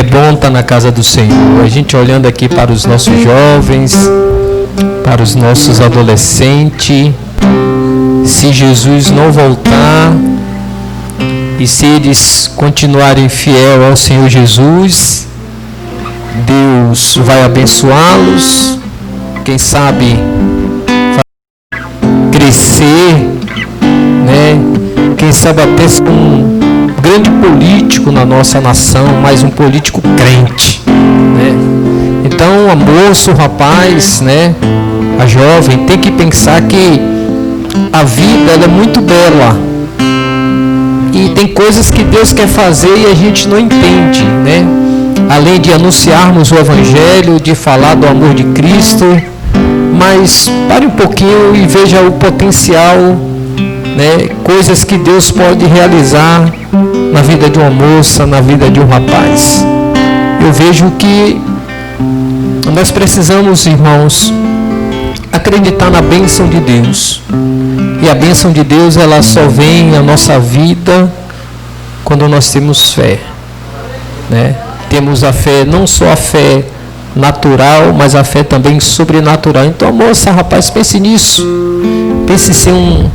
É bom estar na casa do Senhor. A gente olhando aqui para os nossos jovens, para os nossos adolescentes. Se Jesus não voltar e se eles continuarem fiel ao Senhor Jesus, Deus vai abençoá-los. Quem sabe vai crescer, né? Quem sabe até ser um grande político na nossa nação, mas um político crente, né? Então, a moça, o rapaz, né? A jovem tem que pensar que a vida ela é muito bela e tem coisas que Deus quer fazer e a gente não entende, né? Além de anunciarmos o Evangelho, de falar do amor de Cristo, mas pare um pouquinho e veja o potencial, né? Coisas que Deus pode realizar na vida de uma moça, na vida de um rapaz. Eu vejo que nós precisamos, irmãos, acreditar na bênção de Deus. E a bênção de Deus, ela só vem na nossa vida quando nós temos fé, né? Temos a fé, não só a fé natural, mas a fé também sobrenatural. Então, moça, rapaz, pense nisso. Pense em ser um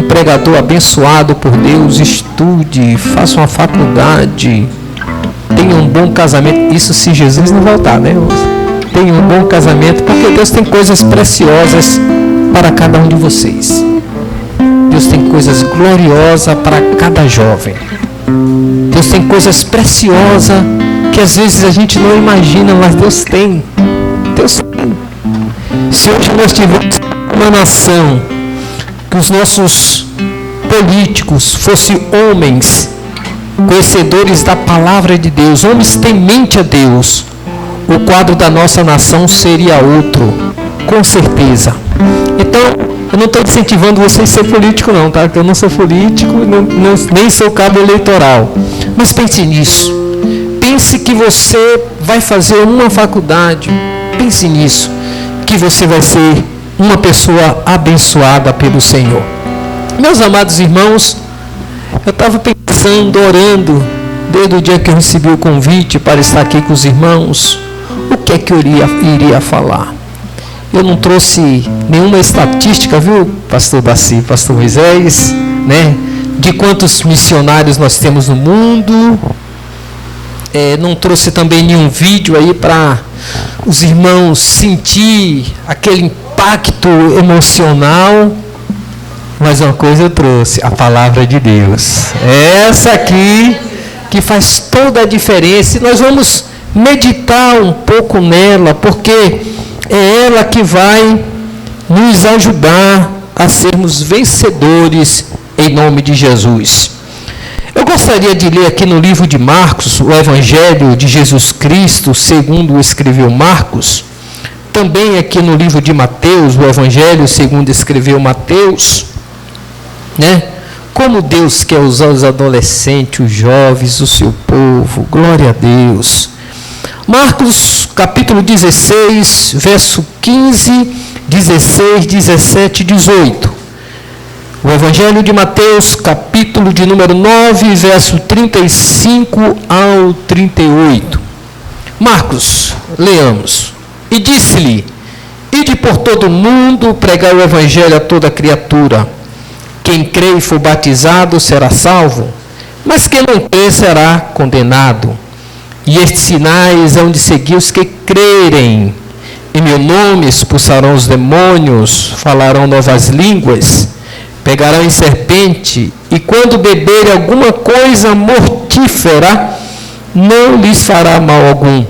pregador abençoado por Deus. Estude, faça uma faculdade, tenha um bom casamento. Isso se Jesus não voltar, né? Tenha um bom casamento, porque Deus tem coisas preciosas para cada um de vocês. Deus tem coisas gloriosas para cada jovem. Deus tem coisas preciosas que às vezes a gente não imagina, mas Deus tem. Deus tem. Se hoje nós tivéssemos uma nação, que os nossos políticos fossem homens conhecedores da palavra de Deus, homens temente a Deus, o quadro da nossa nação seria outro, com certeza. Então, eu não estou incentivando vocês a ser político não, tá? Porque eu não sou político, nem sou cabo eleitoral. Mas pense nisso. Pense que você vai fazer uma faculdade. Pense nisso. Que você vai ser uma pessoa abençoada pelo Senhor. Meus amados irmãos, eu estava pensando, orando, desde o dia que eu recebi o convite para estar aqui com os irmãos, o que é que eu iria falar. Eu não trouxe nenhuma estatística, viu, pastor Daci, pastor Moisés, né, de quantos missionários nós temos no mundo. Não trouxe também nenhum vídeo aí para os irmãos sentir aquele impacto emocional. Mas uma coisa eu trouxe, a palavra de Deus. Essa aqui que faz toda a diferença. E nós vamos meditar um pouco nela, porque é ela que vai nos ajudar a sermos vencedores em nome de Jesus. Eu gostaria de ler aqui no livro de Marcos, o Evangelho de Jesus Cristo, segundo escreveu Marcos. Também aqui no livro de Mateus, o Evangelho segundo escreveu Mateus, né? Como Deus quer usar os adolescentes, os jovens, o seu povo. Glória a Deus. Marcos, capítulo 16, verso 15, 16, 17 e 18. O Evangelho de Mateus, capítulo de número 9, verso 35 ao 38. Marcos, leamos. E disse-lhe: ide por todo o mundo, pregai o Evangelho a toda criatura. Quem crê e for batizado será salvo, mas quem não crê será condenado. E estes sinais hão de seguir os que crerem. Em meu nome expulsarão os demônios, falarão novas línguas, pegarão em serpente, e quando beberem alguma coisa mortífera, não lhes fará mal algum.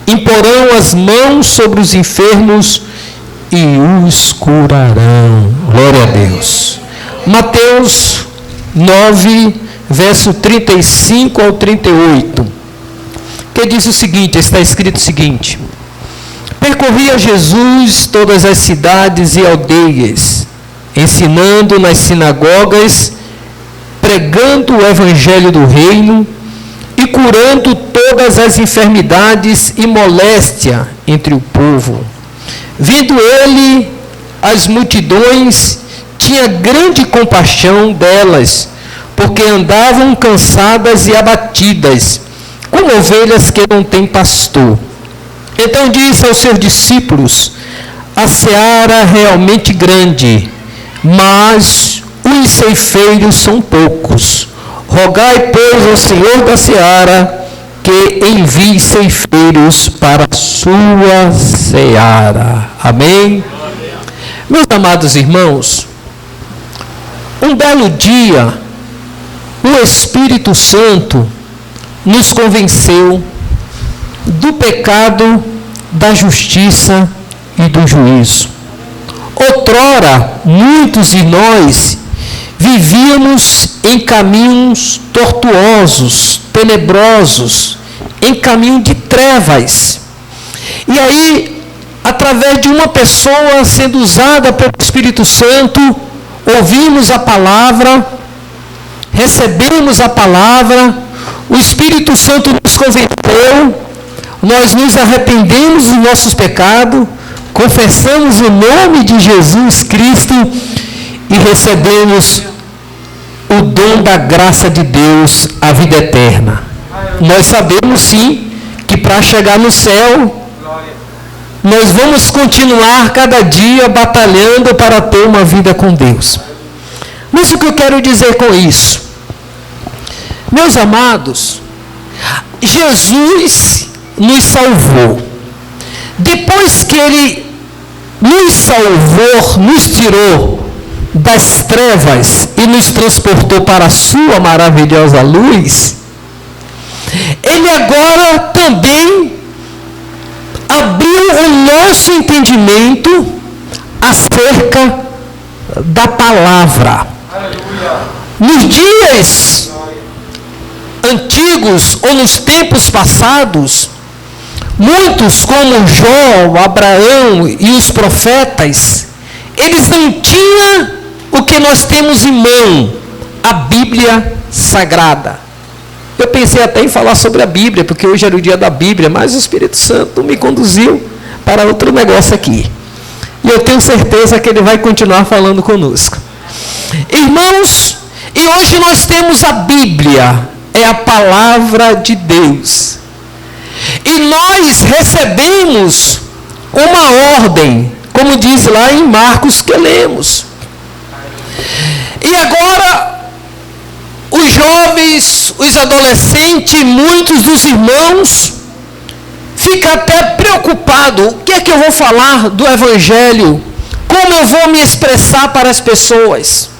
Imporão as mãos sobre os enfermos e os curarão. Glória a Deus. Mateus 9, verso 35 ao 38. Que diz o seguinte, está escrito o seguinte: percorria Jesus todas as cidades e aldeias, ensinando nas sinagogas, pregando o evangelho do reino e curando todas as enfermidades e moléstia entre o povo. Vendo ele as multidões, tinha grande compaixão delas, porque andavam cansadas e abatidas, como ovelhas que não têm pastor. Então disse aos seus discípulos: a seara é realmente grande, mas os ceifeiros são poucos. Rogai, pois, ao Senhor da seara que envie ceifeiros para a sua seara. Amém? Meus amados irmãos, um belo dia, o Espírito Santo nos convenceu do pecado, da justiça e do juízo. Outrora, muitos de nós vivíamos em caminhos tortuosos, tenebrosos, em caminho de trevas. E aí, através de uma pessoa sendo usada pelo Espírito Santo, ouvimos a palavra, recebemos a palavra, o Espírito Santo nos converteu, nós nos arrependemos dos nossos pecados, confessamos o nome de Jesus Cristo e recebemos o dom da graça de Deus, a vida eterna. Nós sabemos sim que para chegar no céu, nós vamos continuar cada dia batalhando para ter uma vida com Deus. Mas o que eu quero dizer com isso? Meus amados, Jesus nos salvou. Depois que Ele nos salvou, nos tirou das trevas e nos transportou para a sua maravilhosa luz, Ele agora também abriu o nosso entendimento acerca da palavra. Nos dias antigos ou nos tempos passados, muitos como Jó, Abraão e os profetas, eles não tinham o que nós temos em mão, a Bíblia Sagrada. Eu pensei até em falar sobre a Bíblia, porque hoje era o dia da Bíblia, mas o Espírito Santo me conduziu para outro negócio aqui. E eu tenho certeza que Ele vai continuar falando conosco. Irmãos, e hoje nós temos a Bíblia, é a palavra de Deus. E nós recebemos uma ordem, como diz lá em Marcos que lemos. E agora, os jovens, os adolescentes, muitos dos irmãos, ficam até preocupados. O que é que eu vou falar do Evangelho? Como eu vou me expressar para as pessoas?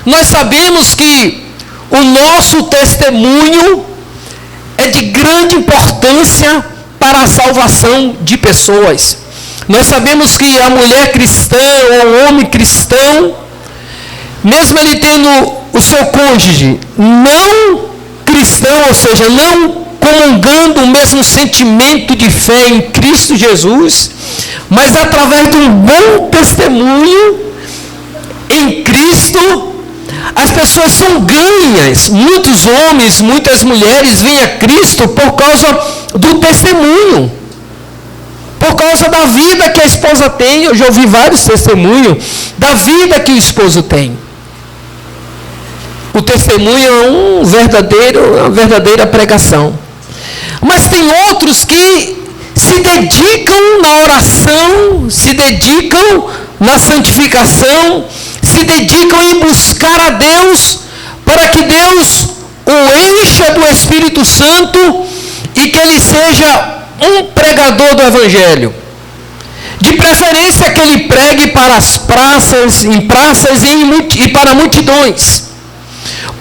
Nós sabemos que o nosso testemunho é de grande importância para a salvação de pessoas. Nós sabemos que a mulher cristã ou o homem cristão, mesmo ele tendo o seu cônjuge não cristão, ou seja, não comungando o mesmo sentimento de fé em Cristo Jesus, mas através de um bom testemunho em Cristo, as pessoas são ganhas. Muitos homens, muitas mulheres vêm a Cristo por causa do testemunho, por causa da vida que a esposa tem. Eu já ouvi vários testemunhos da vida que o esposo tem. O testemunho é uma verdadeira pregação. Mas tem outros que se dedicam na oração, se dedicam na santificação, se dedicam em buscar a Deus, para que Deus o encha do Espírito Santo e que ele seja um pregador do Evangelho. De preferência que ele pregue para as praças, em praças e para multidões.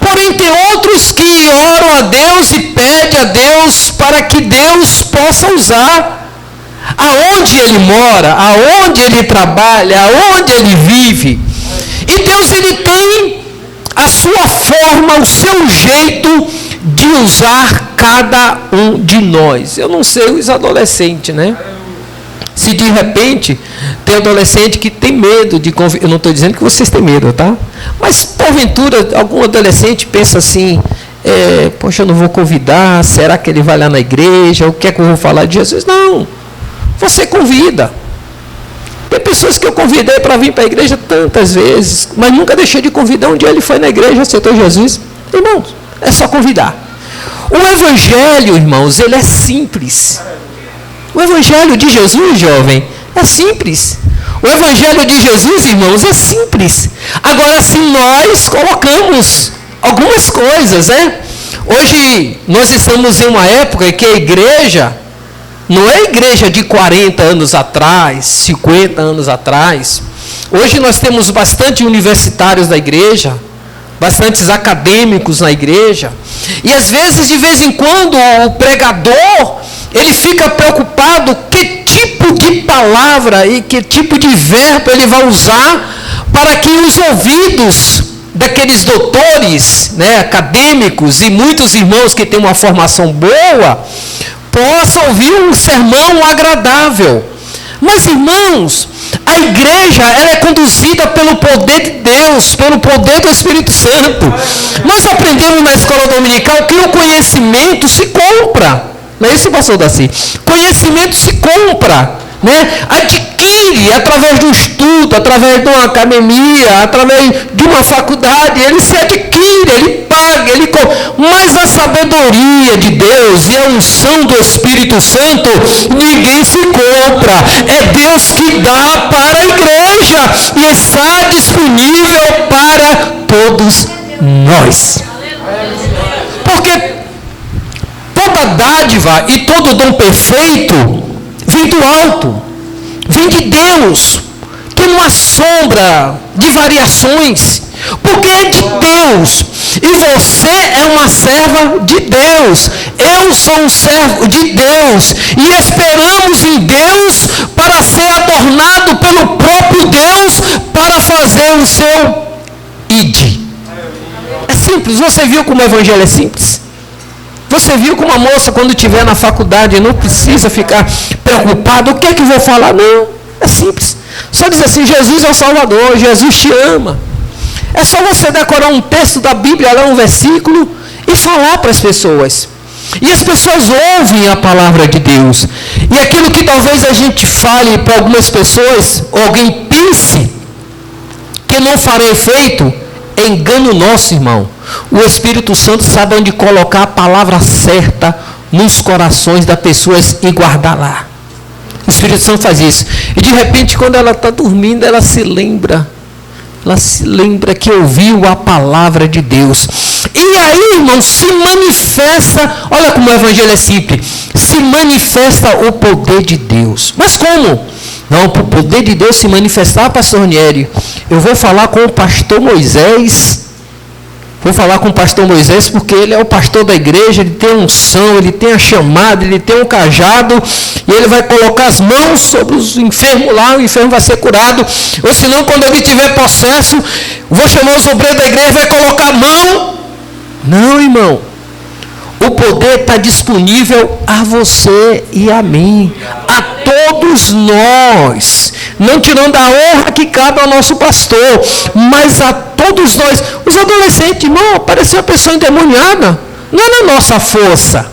Porém, tem outros que oram a Deus e pedem a Deus para que Deus possa usar aonde ele mora, aonde ele trabalha, aonde ele vive. E Deus, ele tem a sua forma, o seu jeito de usar cada um de nós. Eu não sei os adolescentes, né? Se de repente tem adolescente que tem medo de convidar, eu não estou dizendo que vocês têm medo, tá? Mas porventura algum adolescente pensa assim, poxa, eu não vou convidar, será que ele vai lá na igreja, o que é que eu vou falar de Jesus? Não, você convida. Tem pessoas que eu convidei para vir para a igreja tantas vezes, mas nunca deixei de convidar. Um dia ele foi na igreja, aceitou Jesus. Irmãos, é só convidar. O Evangelho, irmãos, ele é simples. O Evangelho de Jesus, jovem, é simples. O Evangelho de Jesus, irmãos, é simples. Agora, se nós colocamos algumas coisas, né? Hoje, nós estamos em uma época que a igreja não é a igreja de 40 anos atrás, 50 anos atrás. Hoje nós temos bastante universitários na igreja, bastantes acadêmicos na igreja. E às vezes, de vez em quando, o pregador, ele fica preocupado que tipo de palavra e que tipo de verbo ele vai usar para que os ouvidos daqueles doutores, né, acadêmicos e muitos irmãos que têm uma formação boa, possam ouvir um sermão agradável. Mas, irmãos, a igreja ela é conduzida pelo poder de Deus, pelo poder do Espírito Santo. Nós aprendemos na escola dominical que o conhecimento se compra. Não é isso, pastor Daci? Conhecimento se compra, né? Adquire através do estudo, através de uma academia, através de uma faculdade. Ele se adquire, ele paga, ele compra. Mas a sabedoria de Deus e a unção do Espírito Santo, ninguém se compra. É Deus que dá para a igreja e está disponível para todos nós. Porque toda dádiva e todo dom perfeito vem do alto, vem de Deus, que não há sombra de variações, porque é de Deus, e você é uma serva de Deus, eu sou um servo de Deus, e esperamos em Deus para ser adornado pelo próprio Deus, para fazer o seu id. É simples. Você viu como o evangelho é simples? Você viu como a moça, quando estiver na faculdade, não precisa ficar preocupado, o que é que eu vou falar? Não, é simples. Só dizer assim, Jesus é o Salvador, Jesus te ama. É só você decorar um texto da Bíblia, ler um versículo e falar para as pessoas. E as pessoas ouvem a palavra de Deus. E aquilo que talvez a gente fale para algumas pessoas, ou alguém pense que não fará efeito, é engano nosso, irmão. O Espírito Santo sabe onde colocar a palavra certa nos corações das pessoas e guardar lá. O Espírito Santo faz isso. E de repente, quando ela está dormindo, ela se lembra que ouviu a palavra de Deus. E aí, irmão, se manifesta, olha como o evangelho é simples, se manifesta o poder de Deus. Mas como? Não, para o poder de Deus se manifestar, pastor Ranieri, eu vou falar com o pastor Moisés. Vou falar com o pastor Moisés porque ele é o pastor da igreja, ele tem a unção, ele tem a chamada, ele tem um cajado, e ele vai colocar as mãos sobre os enfermos lá, o enfermo vai ser curado. Ou senão, quando ele tiver processo, vou chamar os obreiros da igreja e vai colocar a mão. Não, irmão. O poder está disponível a você e a mim, a todos nós, não tirando a honra que cabe ao nosso pastor, mas a todos nós. Os adolescentes, irmão, apareceu uma pessoa endemoniada, não é na nossa força,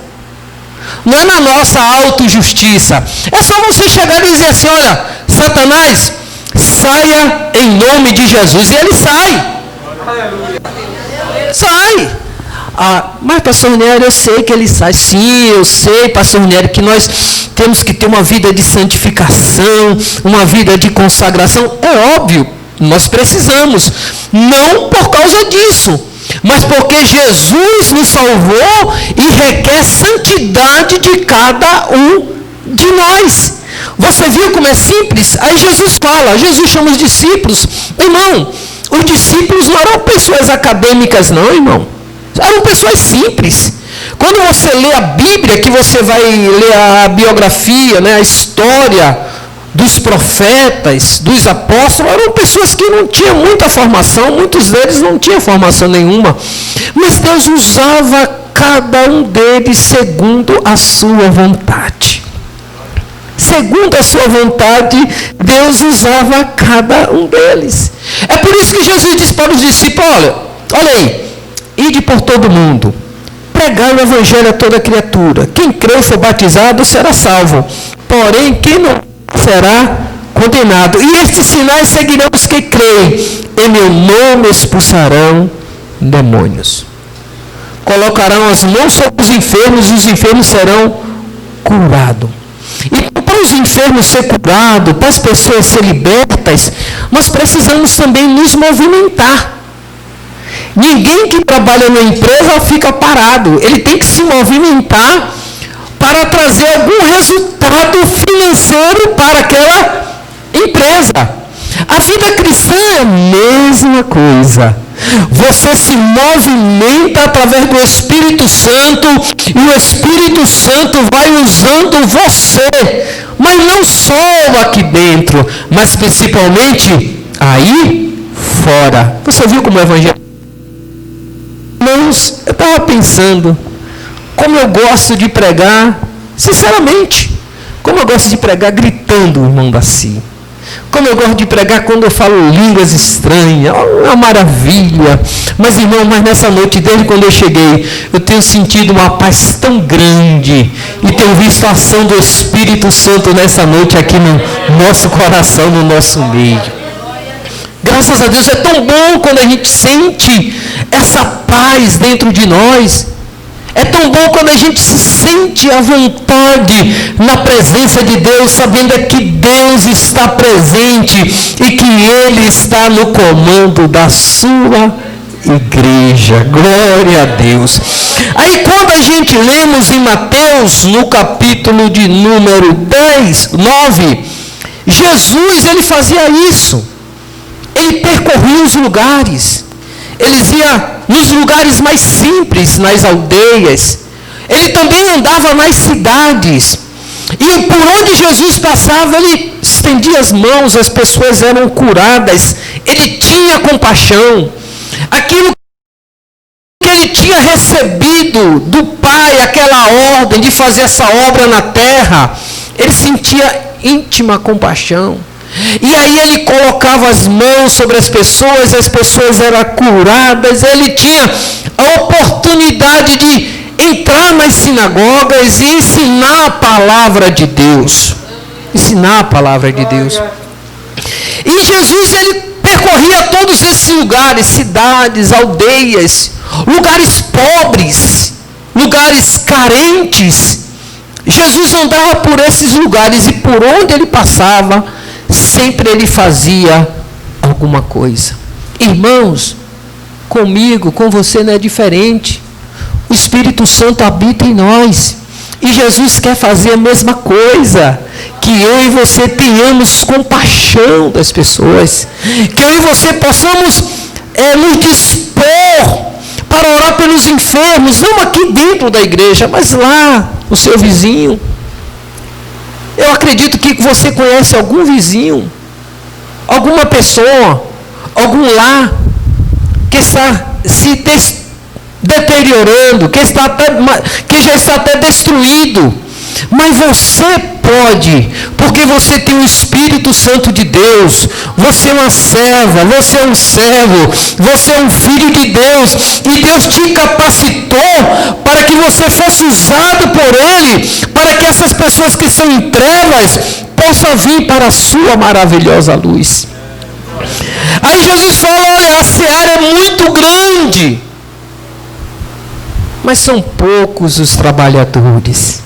não é na nossa autojustiça, é só você chegar e dizer assim, olha, Satanás, saia em nome de Jesus, e ele sai. Mas pastor Nery, eu sei que ele sai. Sim, eu sei, pastor Nery, que nós temos que ter uma vida de santificação, uma vida de consagração. É óbvio, nós precisamos. Não por causa disso, mas porque Jesus nos salvou e requer santidade de cada um de nós. Você viu como é simples? Aí Jesus fala, Jesus chama os discípulos. Irmão, os discípulos não eram pessoas acadêmicas não, irmão. Eram pessoas simples. Quando você lê a Bíblia, que você vai ler a biografia, né, a história dos profetas, dos apóstolos, eram pessoas que não tinham muita formação, muitos deles não tinham formação nenhuma. Mas Deus usava cada um deles segundo a sua vontade. Segundo a sua vontade, Deus usava cada um deles. É por isso que Jesus disse para os discípulos, olha aí, ide por todo mundo, pregai o evangelho a toda criatura. Quem crê e for batizado será salvo, porém quem não será condenado. E estes sinais seguirão os que creem, em meu nome expulsarão demônios. colocarão as mãos sobre os enfermos e os enfermos serão curados. E para os enfermos ser curados, para as pessoas ser libertas, nós precisamos também nos movimentar. Ninguém que trabalha na empresa fica parado. Ele tem que se movimentar para trazer algum resultado financeiro para aquela empresa. A vida cristã é a mesma coisa. Você se movimenta através do Espírito Santo e o Espírito Santo vai usando você, mas não só aqui dentro, mas principalmente aí fora. Você viu como o Evangelho? Irmãos, eu estava pensando, como eu gosto de pregar, sinceramente, como eu gosto de pregar gritando, irmão Daci. Como eu gosto de pregar quando eu falo línguas estranhas, uma maravilha. Mas, irmão, nessa noite, desde quando eu cheguei, eu tenho sentido uma paz tão grande e tenho visto a ação do Espírito Santo nessa noite aqui no nosso coração, no nosso meio. Graças a Deus, é tão bom quando a gente sente essa paz dentro de nós. É tão bom quando a gente se sente à vontade na presença de Deus, sabendo que Deus está presente e que Ele está no comando da sua igreja. Glória a Deus. Aí quando a gente lemos em Mateus, no capítulo de número 9, Jesus, ele fazia isso. Ele percorria os lugares. Ele ia nos lugares mais simples, nas aldeias. Ele também andava nas cidades. E por onde Jesus passava, ele estendia as mãos, as pessoas eram curadas. Ele tinha compaixão. Aquilo que ele tinha recebido do Pai, aquela ordem de fazer essa obra na terra, ele sentia íntima compaixão. E aí ele colocava as mãos sobre as pessoas eram curadas. Ele tinha a oportunidade de entrar nas sinagogas e ensinar a palavra de Deus. Ensinar a palavra de Deus. E Jesus, ele percorria todos esses lugares, cidades, aldeias, lugares pobres, lugares carentes. Jesus andava por esses lugares e por onde ele passava, sempre ele fazia alguma coisa. Irmãos, comigo, com você não é diferente. O Espírito Santo habita em nós. E Jesus quer fazer a mesma coisa. Que eu e você tenhamos compaixão das pessoas. Que eu e você possamos nos dispor para orar pelos enfermos. Não aqui dentro da igreja, mas lá, o seu vizinho. Eu acredito que você conhece algum vizinho, alguma pessoa, algum lar que está se deteriorando, que já está até destruído. Mas você pode, porque você tem o Espírito Santo de Deus. Você é uma serva, você é um servo, você é um filho de Deus. E Deus te capacitou para que você fosse usado por Ele, para que essas pessoas que estão em trevas possam vir para a sua maravilhosa luz. Aí Jesus fala, olha, a seara é muito grande, mas são poucos os trabalhadores.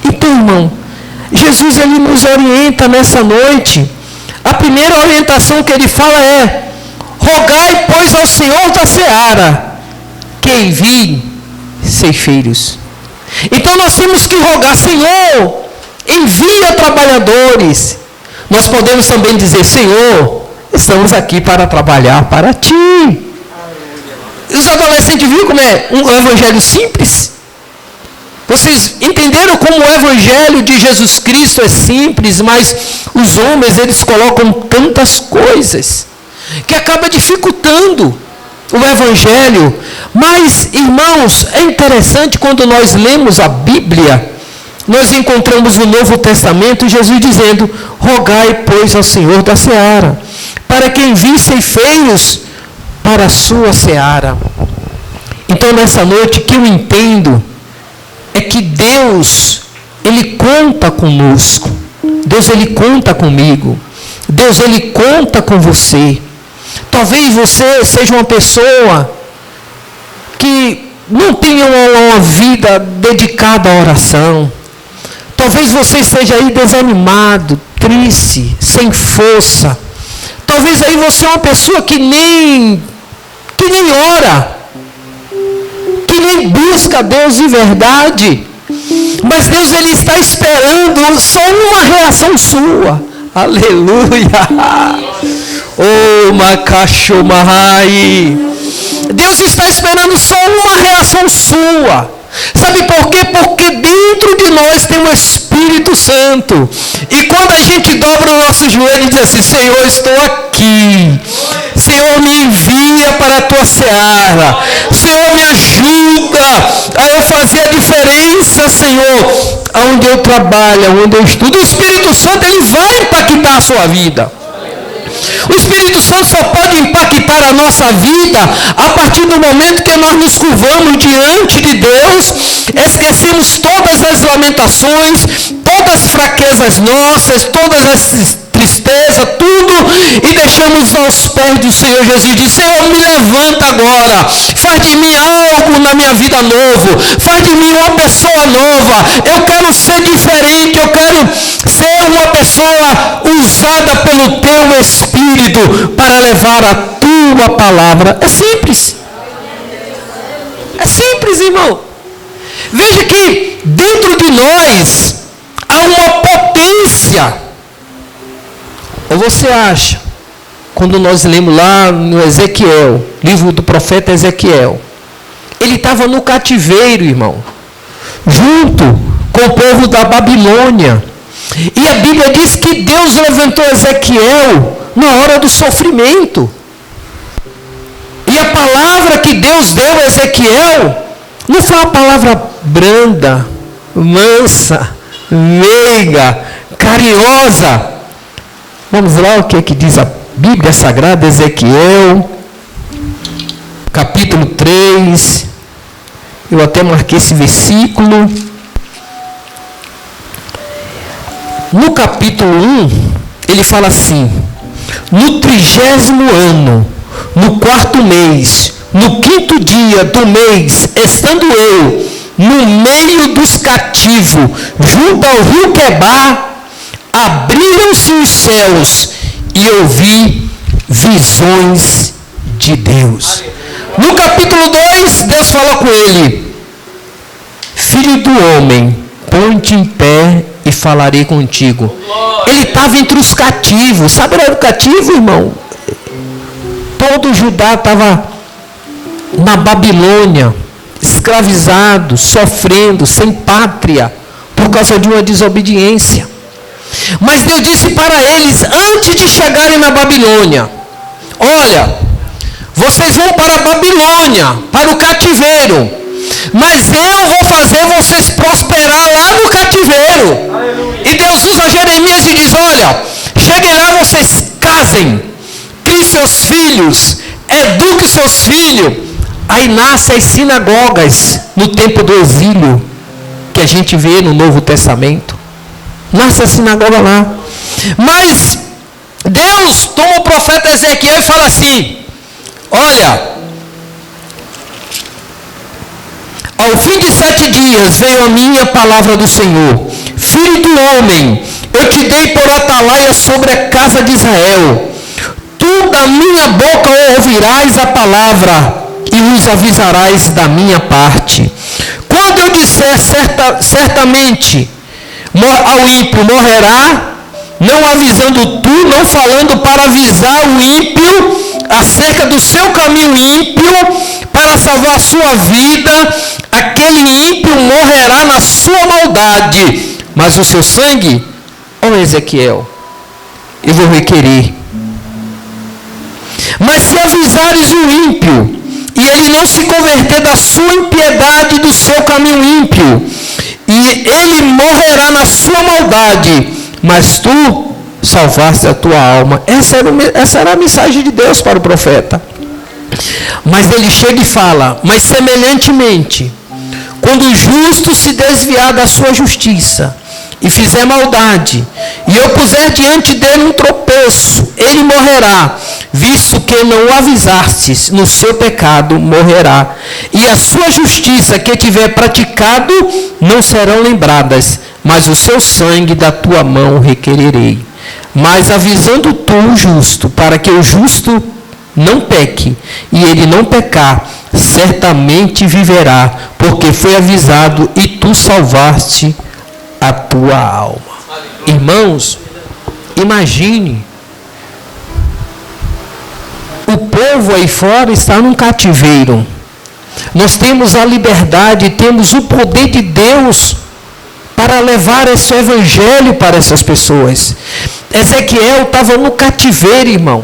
Então, irmão, Jesus ele nos orienta nessa noite. A primeira orientação que ele fala é: rogai, pois, ao Senhor da seara que envie ceifeiros. Então nós temos que rogar: Senhor, envia trabalhadores. Nós podemos também dizer: Senhor, estamos aqui para trabalhar para Ti. Os adolescentes viram como é um evangelho simples? Vocês entenderam como o evangelho de Jesus Cristo é simples, mas os homens, eles colocam tantas coisas que acaba dificultando o evangelho. Mas, irmãos, é interessante quando nós lemos a Bíblia, nós encontramos no Novo Testamento Jesus dizendo: rogai, pois, ao Senhor da seara, para que envie ceifeiros para a sua seara. Então, nessa noite, que eu entendo é que Deus, Ele conta conosco. Deus, Ele conta comigo. Deus, Ele conta com você. Talvez você seja uma pessoa que não tenha uma vida dedicada à oração. Talvez você esteja aí desanimado, triste, sem força. Talvez aí você é uma pessoa que nem ora, que nem busca a Deus de verdade. Mas Deus, Ele está esperando só uma reação sua. Aleluia. Oh, Makashomahai. Deus está esperando só uma reação sua. Sabe por quê? Porque dentro de nós tem o Espírito Santo. E quando a gente dobra o nosso joelho e diz assim: Senhor, estou aqui. Senhor, me envia para a tua seara. Senhor, me ajuda a eu fazer a diferença, Senhor, aonde eu trabalho, aonde eu estudo. O Espírito Santo, ele vai impactar a sua vida. O Espírito Santo só pode impactar a nossa vida a partir do momento que nós nos curvamos diante de Deus, esquecemos todas as lamentações, todas as fraquezas nossas, todas as tristezas, tudo, e deixamos aos pés do Senhor Jesus e diz: Senhor, me levanta agora, faz de mim algo na minha vida novo, faz de mim uma pessoa nova, eu quero ser diferente, eu quero ser uma pessoa usada pelo teu Espírito para levar a tua palavra. É simples. É simples, irmão. Veja que dentro de nós há uma potência. Ou você acha, quando nós lemos lá no Ezequiel, livro do profeta Ezequiel, ele estava no cativeiro, irmão, junto com o povo da Babilônia. E a Bíblia diz que Deus levantou Ezequiel na hora do sofrimento. E a palavra que Deus deu a Ezequiel não foi uma palavra branda, mansa, meiga, carinhosa. Vamos lá, o que é que diz a Bíblia Sagrada, Ezequiel, capítulo 3. Eu até marquei esse versículo. No capítulo 1, ele fala assim: no 30º ano, no 4º mês, no 5º dia do mês, estando eu no meio dos cativos, junto ao rio Quebar, abriram-se os céus e eu vi visões de Deus. No capítulo 2, Deus fala com ele: filho do homem, põe-te em pé e falarei contigo. Ele estava entre os cativos. Sabe o que era o cativo, irmão? Todo Judá estava na Babilônia, escravizado, sofrendo, sem pátria, por causa de uma desobediência. Mas Deus disse para eles, antes de chegarem na Babilônia: olha, vocês vão para a Babilônia, para o cativeiro, mas eu vou fazer vocês prosperar lá no cativeiro. Aleluia. E Deus usa Jeremias e diz: olha, cheguem lá, vocês casem, criem seus filhos, eduquem seus filhos. Aí nascem as sinagogas no tempo do exílio, que a gente vê no Novo Testamento. Nasce a sinagoga lá. Mas Deus toma o profeta Ezequiel e fala assim: olha, ao fim de 7 dias veio a minha palavra do Senhor: filho do homem, eu te dei por atalaia sobre a casa de Israel. Tu da minha boca ouvirás a palavra e os avisarás da minha parte. Quando eu disser certamente ao ímpio morrerá, não avisando tu, não falando para avisar o ímpio acerca do seu caminho ímpio, para salvar a sua vida, aquele ímpio morrerá na sua maldade, mas o seu sangue, ó Ezequiel, eu vou requerer. Mas se avisares o ímpio, e ele não se converter da sua impiedade, do seu caminho ímpio, e ele morrerá na sua maldade, mas tu salvaste a tua alma. Essa era a mensagem de Deus para o profeta. Mas ele chega e fala: mas semelhantemente, quando o justo se desviar da sua justiça e fizer maldade, e eu puser diante dele um tropeço, ele morrerá, visto que não o avisastes, no seu pecado morrerá. e a sua justiça que tiver praticado não serão lembradas, mas o seu sangue da tua mão requererei. Mas avisando tu o justo, para que o justo não peque, e ele não pecar, certamente viverá, porque foi avisado e tu salvaste a tua alma. Irmãos, imagine, o povo aí fora está num cativeiro. Nós temos a liberdade, temos o poder de Deus para levar esse evangelho para essas pessoas. Ezequiel estava no cativeiro, irmão.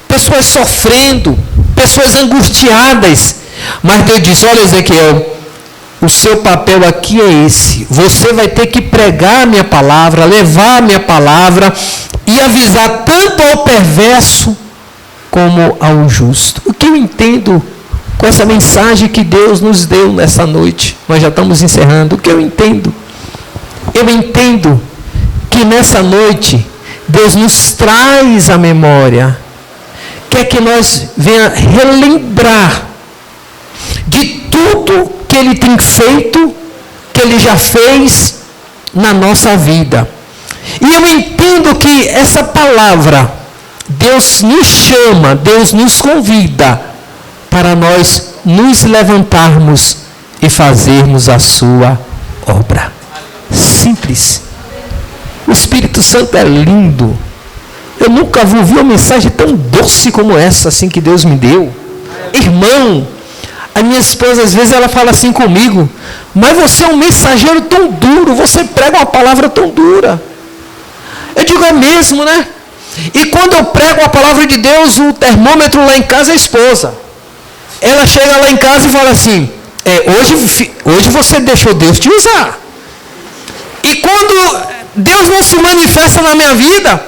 Pessoas sofrendo, pessoas angustiadas. Mas Deus diz: olha, Ezequiel, o seu papel aqui é esse. Você vai ter que pregar a minha palavra, levar a minha palavra e avisar tanto ao perverso como ao justo. O que eu entendo com essa mensagem que Deus nos deu nessa noite? Nós já estamos encerrando. O que eu entendo? Eu entendo que nessa noite Deus nos traz a memória, quer que nós venha relembrar de tudo que Ele tem feito, que Ele já fez na nossa vida. E eu entendo que essa palavra, Deus nos chama, Deus nos convida para nós nos levantarmos e fazermos a sua obra. Simples. O Espírito Santo é lindo. Eu nunca ouvi uma mensagem tão doce como essa, assim, que Deus me deu. Irmão, a minha esposa, às vezes, ela fala assim comigo: mas você é um mensageiro tão duro, você prega uma palavra tão dura. Eu digo: é mesmo, né? E quando eu prego a palavra de Deus, o termômetro lá em casa é a esposa. Ela chega lá em casa e fala assim: hoje você deixou Deus te usar. E quando Deus não se manifesta na minha vida,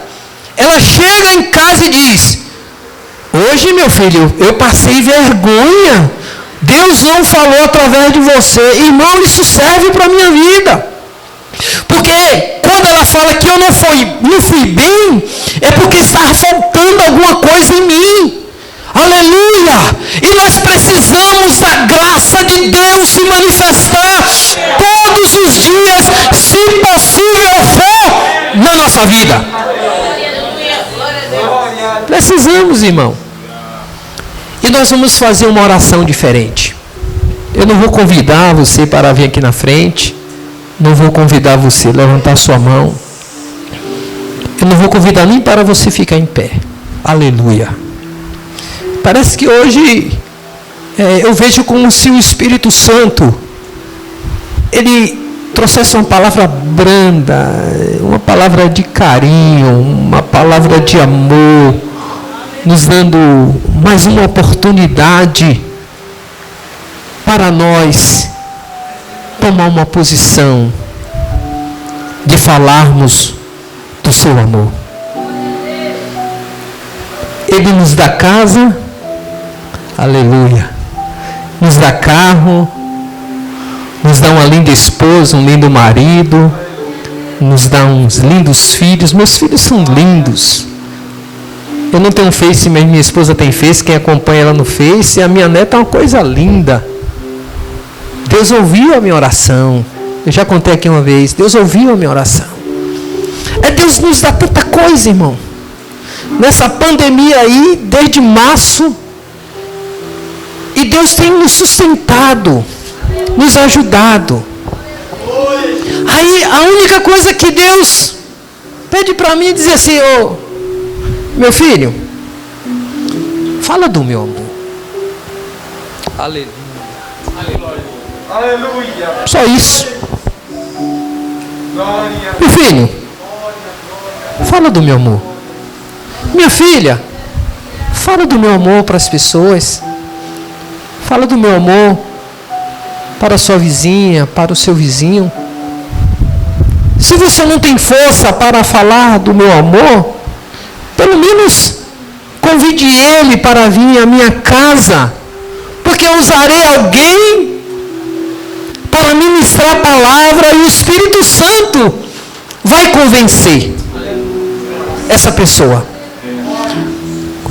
ela chega em casa e diz: hoje, meu filho, eu passei vergonha. Deus não falou através de você. Irmão, isso serve para a minha vida. Porque quando ela fala que eu não fui bem, é porque estava faltando alguma coisa em mim. Aleluia! E nós precisamos da graça de Deus se manifestar todos os dias, se possível for, na nossa vida. Precisamos, irmão. E nós vamos fazer uma oração diferente. Eu não vou convidar você para vir aqui na frente. Não vou convidar você a levantar sua mão. Eu não vou convidar nem para você ficar em pé. Aleluia. Parece que hoje eu vejo como se o Espírito Santo ele trouxesse uma palavra branda, uma palavra de carinho, uma palavra de amor, nos dando mais uma oportunidade para nós tomar uma posição de falarmos do seu amor. Ele nos dá casa, aleluia, nos dá carro, nos dá uma linda esposa, um lindo marido, nos dá uns lindos filhos. Meus filhos são lindos. Eu não tenho Face, mas minha esposa tem Face. Quem acompanha ela no Face, a minha neta é uma coisa linda. Deus ouviu a minha oração. Eu já contei aqui uma vez. Deus ouviu a minha oração. Deus nos dá tanta coisa, irmão. Nessa pandemia aí, desde março, e Deus tem nos sustentado, nos ajudado. Aí a única coisa que Deus pede para mim é dizer assim: ô, meu filho, fala do meu amor. Aleluia. Aleluia. Só isso. Meu filho, fala do meu amor. Minha filha, fala do meu amor para as pessoas. Fala do meu amor para a sua vizinha, para o seu vizinho. Se você não tem força para falar do meu amor, pelo menos convide ele para vir à minha casa, porque eu usarei alguém para ministrar a palavra e o Espírito Santo vai convencer essa pessoa.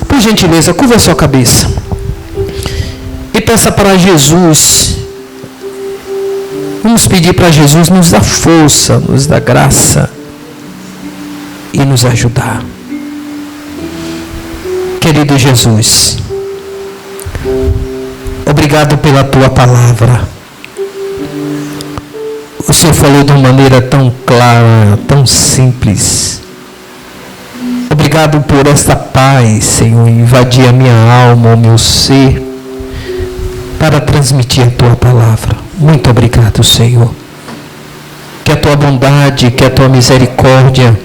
Por gentileza, curva a sua cabeça. E peça para Jesus. Vamos pedir para Jesus nos dar força, nos dar graça e nos ajudar. Querido Jesus, obrigado pela tua palavra. O Senhor falou de uma maneira tão clara, tão simples. Obrigado por esta paz, Senhor, invadir a minha alma, o meu ser, para transmitir a tua palavra. Muito obrigado, Senhor. Que a tua bondade, que a tua misericórdia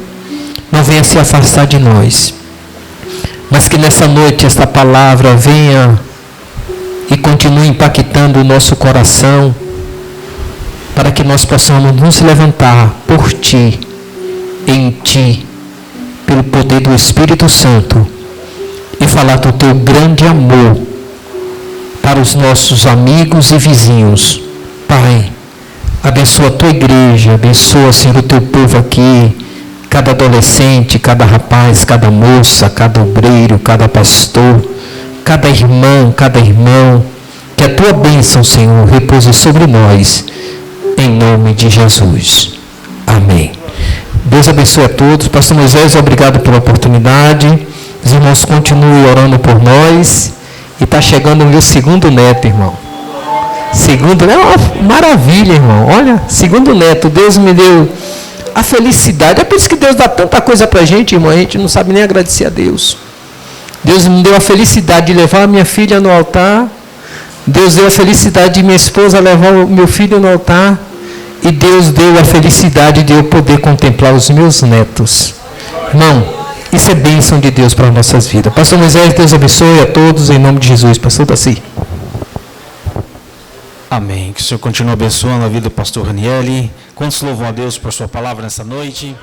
não venha se afastar de nós, mas que nessa noite esta palavra venha e continue impactando o nosso coração, para que nós possamos nos levantar por Ti, em Ti, pelo poder do Espírito Santo, e falar do Teu grande amor para os nossos amigos e vizinhos. Pai, abençoa a Tua igreja, abençoa, Senhor, o Teu povo aqui, cada adolescente, cada rapaz, cada moça, cada obreiro, cada pastor, cada irmã, cada irmão, que a Tua bênção, Senhor, repouse sobre nós, em nome de Jesus. Amém. Deus abençoe a todos. Pastor Moisés, obrigado pela oportunidade. Os irmãos continuem orando por nós. E está chegando o meu segundo neto, irmão. Segundo neto, é uma maravilha, irmão. Olha, segundo neto, Deus me deu a felicidade. É por isso que Deus dá tanta coisa pra gente, irmão. A gente não sabe nem agradecer a Deus. Deus me deu a felicidade de levar a minha filha no altar. Deus deu a felicidade de minha esposa levar o meu filho no altar. E Deus deu a felicidade de eu poder contemplar os meus netos. Irmão, isso é bênção de Deus para as nossas vidas. Pastor Moisés, Deus abençoe a todos em nome de Jesus. Pastor Daci. Amém. Que o Senhor continue abençoando a vida do pastor Raniele. Quantos louvam a Deus por sua palavra nessa noite?